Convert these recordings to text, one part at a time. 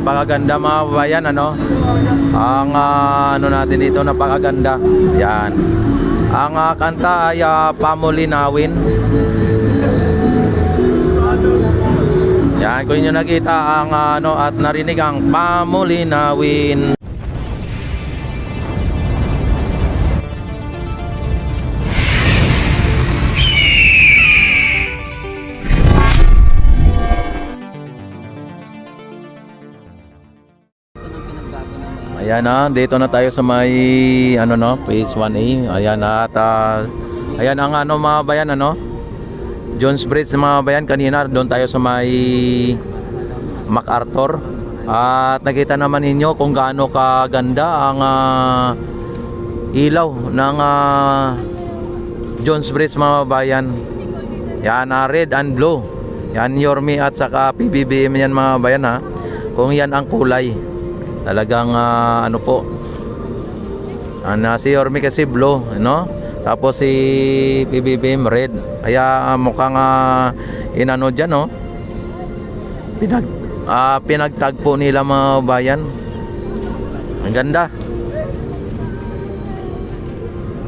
napakaganda mga bayan, ano? Ang ano natin dito, napakaganda. Yan. Ang kanta ay Pamulinawin. Yan, kung inyo nakita ang ano at narinig ang Pamulinawin. Ayan na, dito na tayo sa may ano no, phase 1A. Ayan at ayan ang ano mga bayan, ano, Jones Bridge mga bayan. Kanina doon tayo sa may MacArthur. At nakita naman ninyo kung gaano kaganda ang ilaw ng Jones Bridge mga bayan. Yan, red and blue. Yan Yorme at saka PBBM yan mga bayan ha. Kung yan ang kulay. Talagang ano po, si Yorme kasi blue, no? Tapos si PBBM red. Kaya mukhang inano dyan, no? Pinagtagpo nila mga bayan. Ang ganda.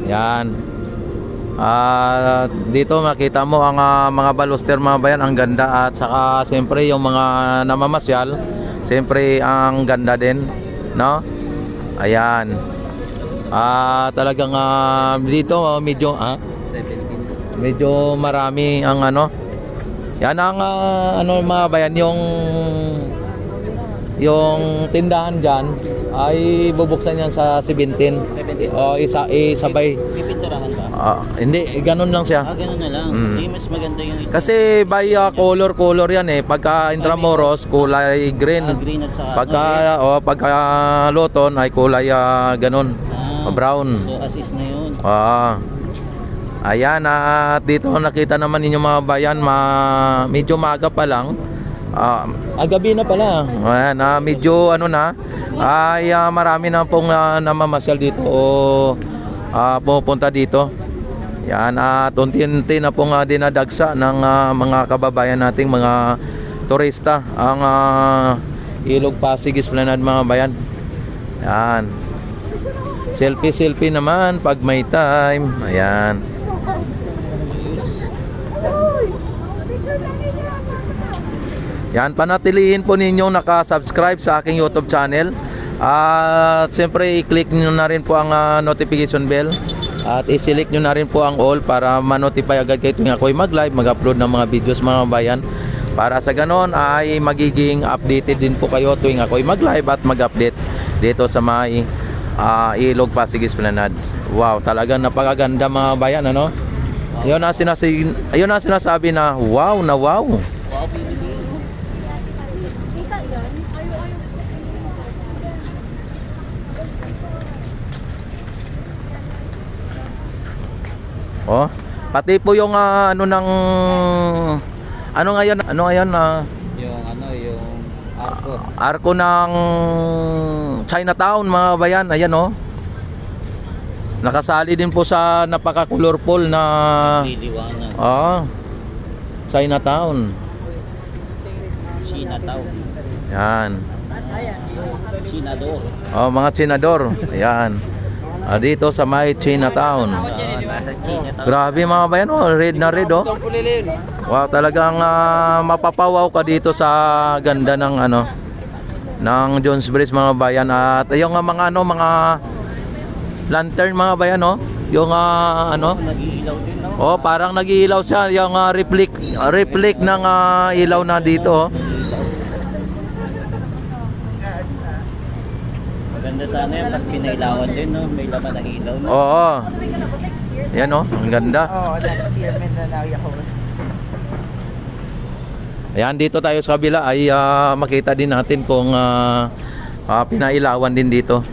Yan. Dito makita mo ang mga baluster mga bayan. Ang ganda. At saka siyempre yung mga namamasyal, siyempre ang ganda din, no? Ayan. Talagang dito medyo medyo marami ang ano. Yan ang ano mga bayan, yung tindahan diyan ay bubuksan yan sa 17. O isabay. Pipinturahan ba? Hindi, ganun lang siya. Ganun na lang. Hindi, mas maganda yung ito. Kasi by color yan eh. Pagka Intramuros kulay green. Green at saka Pagka Loton ay kulay ganun, brown. So assist na yun. Ayan, at dito nakita naman ninyo mga bayan, medyo maaga pa lang. Gabi na pala. Ayan, medyo ano na, ay marami na pong namamasyal dito o pupunta dito. Yan, at unti-unti na pong dinadagsa ng mga kababayan nating mga turista ang Ilog Pasig Esplanade mga bayan. Yan. Selfie naman pag may time. Ayan. Yan, panatilihin po ninyong nakasubscribe sa aking YouTube channel. At siyempre i-click nyo na rin po ang notification bell. At i-select nyo na rin po ang all para ma-notify agad kayo tuwing ako'y mag-live, mag-upload ng mga videos mga bayan. Para sa ganon ay magiging updated din po kayo tuwing ako'y mag-live at mag-update dito sa may Ilog Pasig Esplanade. Wow, talagang napakaganda mga bayan, ano? Ayun na sinasabi na wow na wow. Wow, Pilipinas. Pati po yung ano ng ano ngayon Yung arko ng Chinatown mga bayan. Ayan nakasali din po sa napaka-colorful na liliwanag. Chinatown. Yan. Chinador. Mga Chinador. Ayan. Dito sa may Chinatown. Nasa Chinatown. Grabe mga bayan, red na red Wow, talagang mapapawaw ka dito sa ganda ng ano ng Jones Bridge mga bayan. At yung mga mga lantern mga bayan, yung Nag-iilaw din, no? parang nag-iilaw siya, yung reflect ng ilaw na dito. Maganda sana yan pag pinailawan din, no? May laman ng ilaw, no? Oo. Yan ang ganda. Ayan, dito tayo sa kabila ay makita din natin kung pinailawan din dito.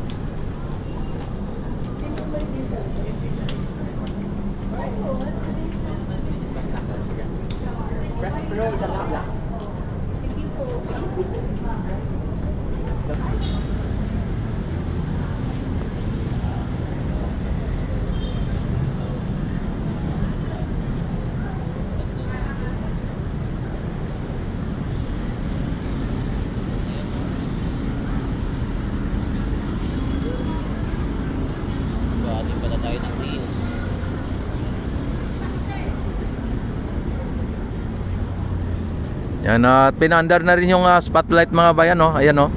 Yan, at pinaandar na rin yung spotlight mga bayan, no? Ayan, no?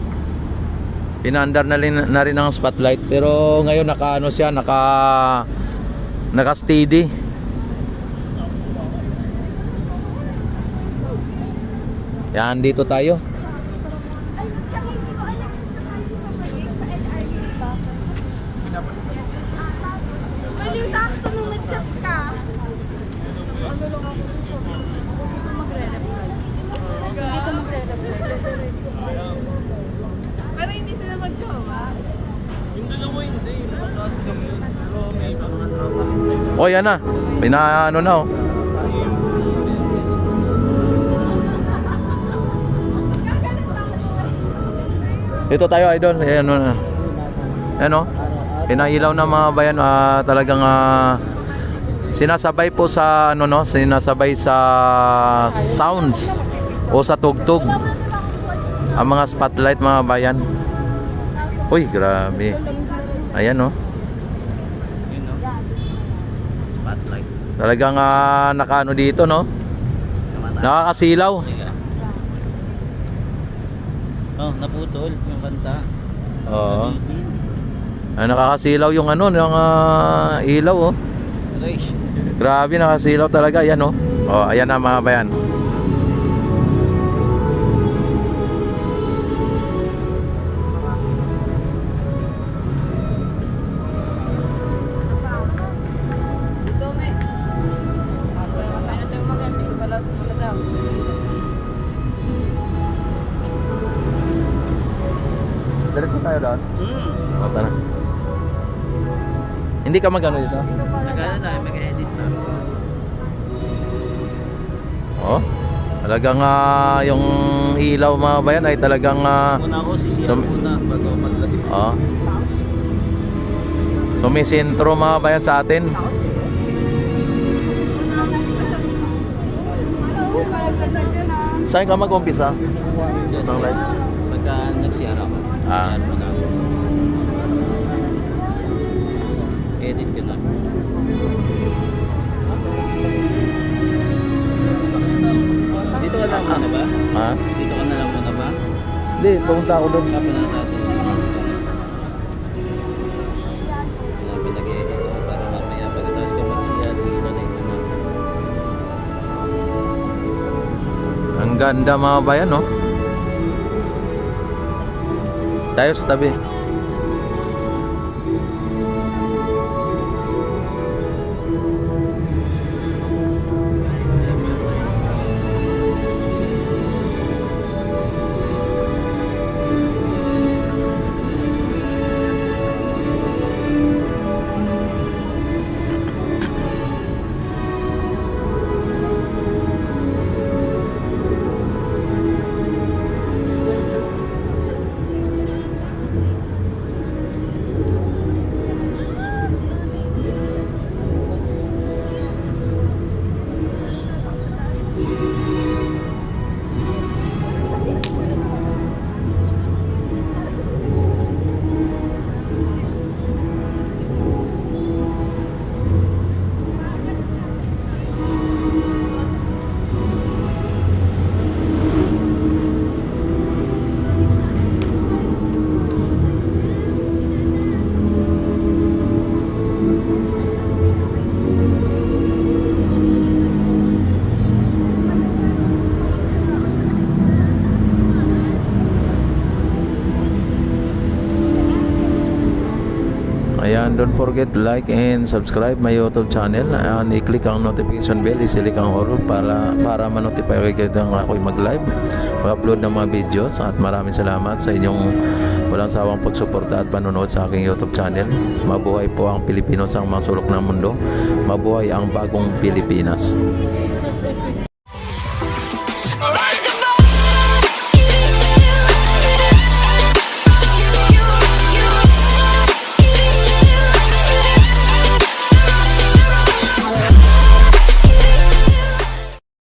Pinaandar na rin ang spotlight. Pero ngayon naka siya, naka steady. Yan, dito tayo. Pwede yung sakto nung nag-chat ka. Ano lang ako dito magre-reply. Dito magre-reply. Pero hindi sila mag-jowa. Yung dalawa hindi. Mataas kami yun. Pero may isa mga tropa rin sa'yo. Oh, yan na. Pinaano na, oh. Dito tayo, idol. Ayan, na. Ayan, oh. Pinailaw na mga bayan, talagang sinasabay po sa ano, no, sinasabay sa sounds o sa tugtog ang mga spotlight mga bayan. Uy, grabe. Ayan, no. Yun, no? Spotlight. Talagang nakaano dito, no. Nakakasilaw. Oh, naputol yung kanta. Oo. Nakakasilaw yung ano, yung ilaw, oh. Aray. Grabe, nakasilaw talaga. Ayan, oh. Oh, ayan na mga bayan. Diretso tayo doon. O, tara. Hindi ka magano dito? Nagana na, mag-edit na. Oh. Talagang yung ilaw mga bayan ay talagang Muna ako, sisiyan muna bago maglagay. oh. Sumisentro mga bayan sa atin. Saan ka mag-umpisa? Ng live? Pagka nag-CR ako. Ah. Ano na. Edit ko na. Dito ka lang muna ba? Ha? Dito ka na lang muna ba? Hindi, pumunta ako doon. Sabi na natin. Pinag-edit ko para mamaya pagkatapos ko mag-CR, ilalay ko na. Ang ganda mga bayan, no? Tayo sa tabi. Ayan, don't forget like and subscribe my YouTube channel and i-click ang notification bell, i-select ang all para ma-notify kayo ng ako'y mag-live, mag-upload ng mga videos. At maraming salamat sa inyong walang sawang pagsuporta at panonood sa aking YouTube channel. Mabuhay po ang Pilipino sa mga sulok ng mundo. Mabuhay ang bagong Pilipinas.